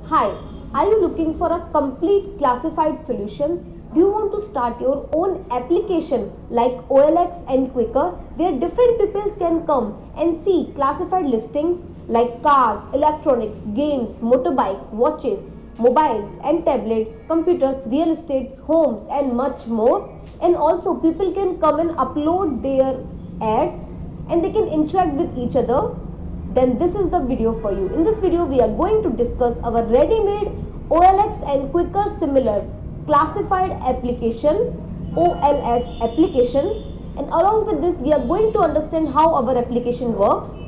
Hi, are you looking for a complete classified solution? Do you want to start your own application like OLX and Quicker where different people can come and see classified listings like cars, electronics, games, motorbikes, watches, mobiles and tablets, computers, real estates, homes and much more. And also people can come and upload their ads and they can interact with each other, then this is the video for you. In this video we are going to discuss our ready-made OLX and Quicker similar classified application, OLS application, and along with this we are going to understand how our application works,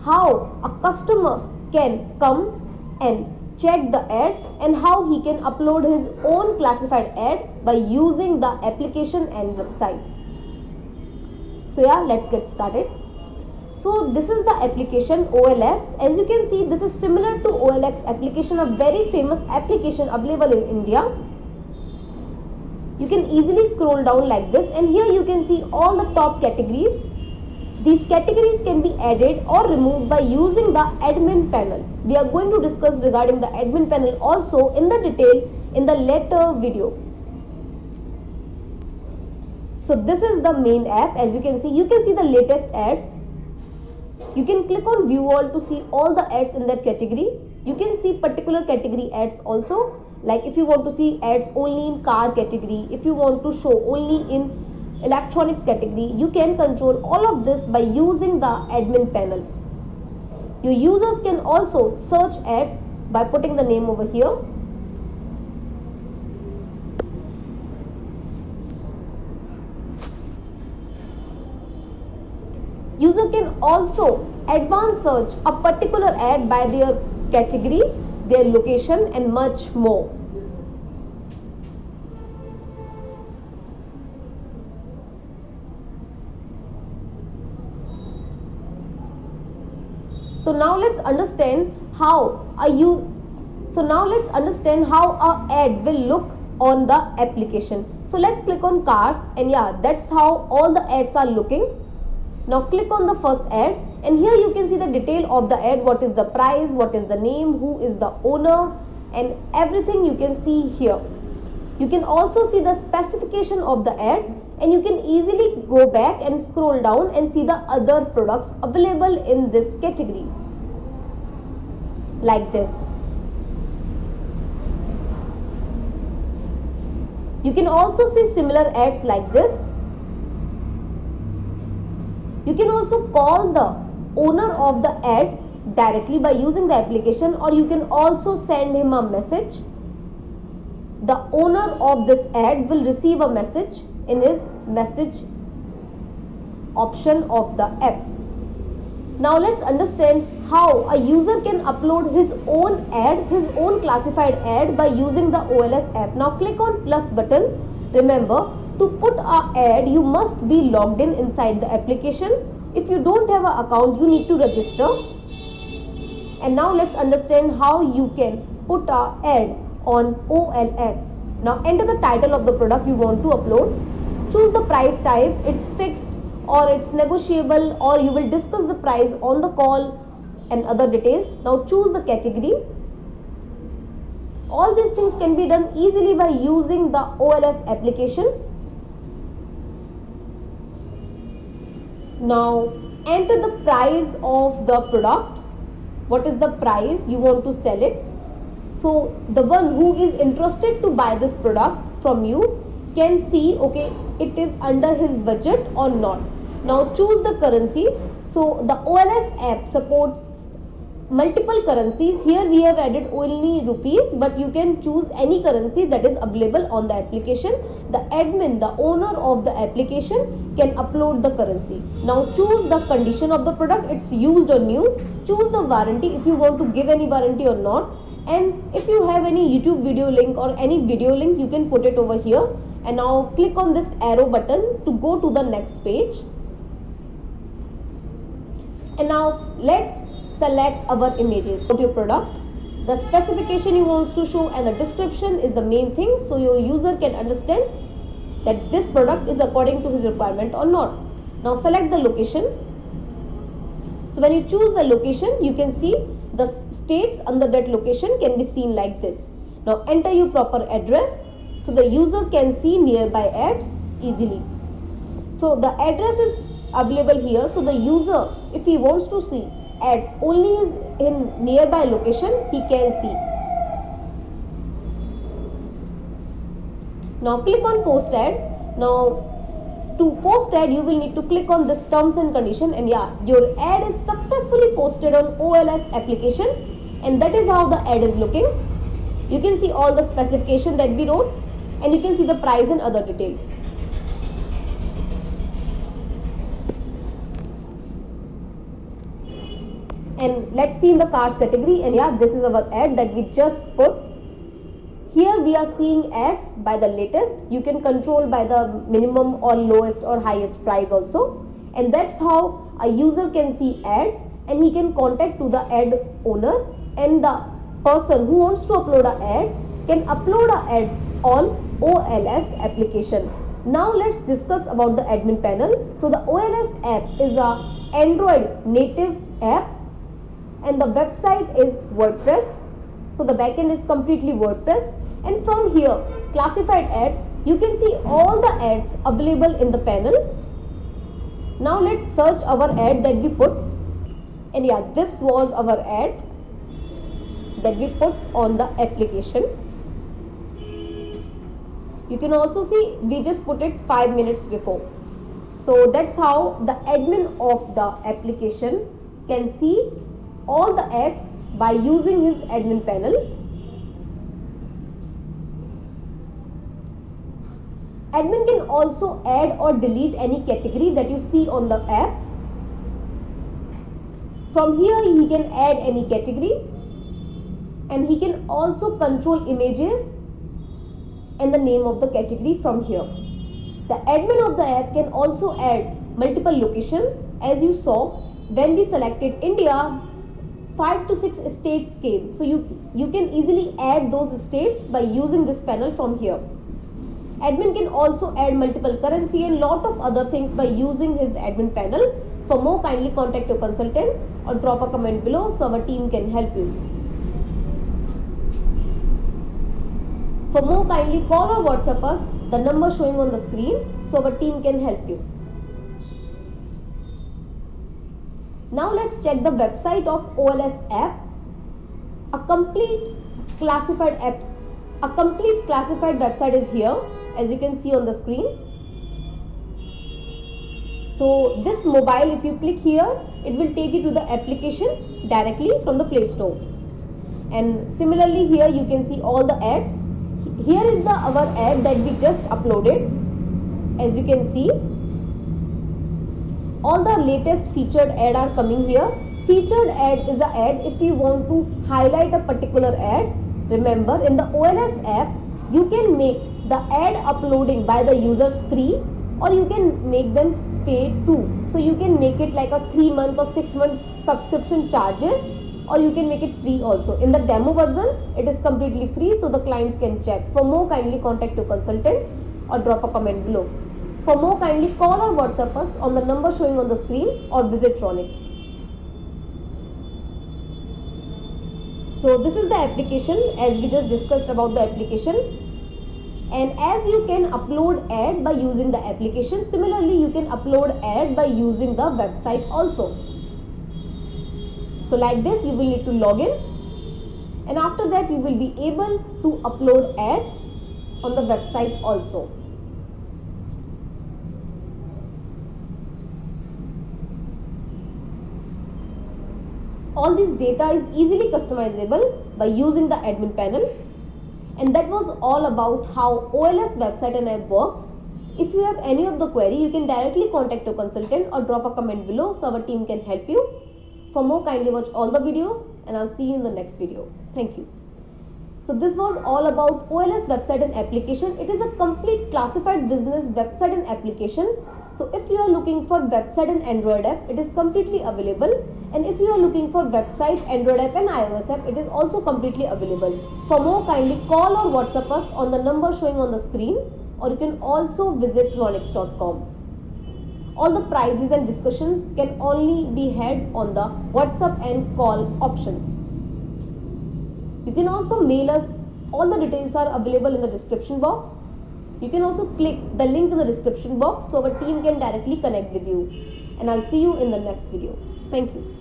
how a customer can come and check the ad, and how he can upload his own classified ad by using the application and website. So yeah, let's get started. So this is the application OLS. As you can see, this is similar to OLX application, a very famous application available in India. You can easily scroll down like this, and here you can see all the top categories. These categories can be added or removed by using the admin panel. We are going to discuss regarding the admin panel also in the detail in the later video. So this is the main app. As you can see the latest ad. You can click on view all to see all the ads in that category. You can see particular category ads also, like if you want to see ads only in car category, if you want to show only in electronics category, you can control all of this by using the admin panel. Your users can also search ads by putting the name over here. User can also advanced search a particular ad by their category, their location and much more. So now let's understand how a ad will look on the application. So let's click on cars, and yeah, that's how all the ads are looking. Now click on the first ad, and here you can see the detail of the ad, what is the price, what is the name, who is the owner, and everything you can see here. You can also see the specification of the ad, and you can easily go back and scroll down and see the other products available in this category like this. You can also see similar ads like this. You can also call the owner of the ad directly by using the application, or you can also send him a message. The owner of this ad will receive a message in his message option of the app. Now let's understand how a user can upload his own ad, his own classified ad by using the OLS app. Now click on plus button. Remember, to put an ad, you must be logged in inside the application. If you don't have an account, you need to register. And now let's understand how you can put an ad on OLS. Now enter the title of the product you want to upload. Choose the price type, it's fixed or it's negotiable, or you will discuss the price on the call and other details. Now choose the category. All these things can be done easily by using the OLS application. Now enter the price of the product. What is the price you want to sell it? So the one who is interested to buy this product from you can see, okay, it is under his budget or not. Now choose the currency. So the OLS app supports multiple currencies. Here we have added only rupees, but you can choose any currency that is available on the application. The admin, the owner of the application, can upload the currency. Now choose the condition of the product, it's used or new. Choose the warranty, if you want to give any warranty or not. And if you have any YouTube video link or any video link, you can put it over here. And now click on this arrow button to go to the next page. And now let's select our images of your product. The specification you want to show and the description is the main thing, so your user can understand that this product is according to his requirement or not. Now select the location. So when you choose the location, you can see the states under that location can be seen like this. Now enter your proper address so the user can see nearby ads easily. So the address is available here, so the user, if he wants to see ads only in nearby location, he can see. Now click on post ad. Now to post ad, you will need to click on this terms and condition, and yeah, your ad is successfully posted on OLS application, and that is how the ad is looking. You can see all the specification that we wrote, and you can see the price and other detail. And let's see in the cars category, and yeah, this is our ad that we just put. Here we are seeing ads by the latest. You can control by the minimum or lowest or highest price also, and that's how a user can see ad and he can contact to the ad owner, and the person who wants to upload an ad can upload an ad on OLS application. Now let's discuss about the admin panel. So the OLS app is a Android native app, and the website is WordPress. So the backend is completely WordPress, and from here classified ads, you can see all the ads available in the panel. Now let's search our ad that we put, and yeah, this was our ad that we put on the application. You can also see we just put it 5 minutes before. So that's how the admin of the application can see all the ads by using his admin panel. Admin can also add or delete any category that you see on the app. From here he can add any category, and he can also control images and the name of the category from here. The admin of the app can also add multiple locations. As you saw, when we selected India, 5 to 6 states came, so you can easily add those states by using this panel from here. Admin can also add multiple currency and lot of other things by using his admin panel. For more, kindly contact your consultant or drop a comment below so our team can help you. For more, kindly call or WhatsApp us, the number showing on the screen, so our team can help you. Now let's check the website of OLS app. A complete classified website is here, as you can see on the screen. So this mobile, if you click here, it will take you to the application directly from the Play Store. And similarly here you can see all the ads. Here is our ad that we just uploaded. As you can see, all the latest featured ad are coming here. Featured ad is an ad if you want to highlight a particular ad. Remember, in the OLS app, you can make the ad uploading by the users free, or you can make them pay too. So you can make it like a 3-month or 6-month subscription charges, or you can make it free also. In the demo version, it is completely free, so the clients can check. For more, kindly contact your consultant or drop a comment below. For more, kindly call or WhatsApp us on the number showing on the screen or visit Tronix. So this is the application, as we just discussed about the application. And as you can upload ad by using the application, similarly you can upload ad by using the website also. So like this, you will need to log in, and after that you will be able to upload ad on the website also. All this data is easily customizable by using the admin panel. And that was all about how OLS website and app works. If you have any of the query, you can directly contact your consultant or drop a comment below so our team can help you. For more, kindly watch all the videos, and I'll see you in the next video. Thank you. So this was all about OLS website and application. It is a complete classified business website and application. So if you are looking for website and Android app, it is completely available. And if you are looking for website, Android app and iOS app, it is also completely available. For more, kindly call or WhatsApp us on the number showing on the screen, or you can also visit tronix.com. All the prices and discussion can only be had on the WhatsApp and call options. You can also mail us. All the details are available in the description box. You can also click the link in the description box so our team can directly connect with you. And I'll see you in the next video. Thank you.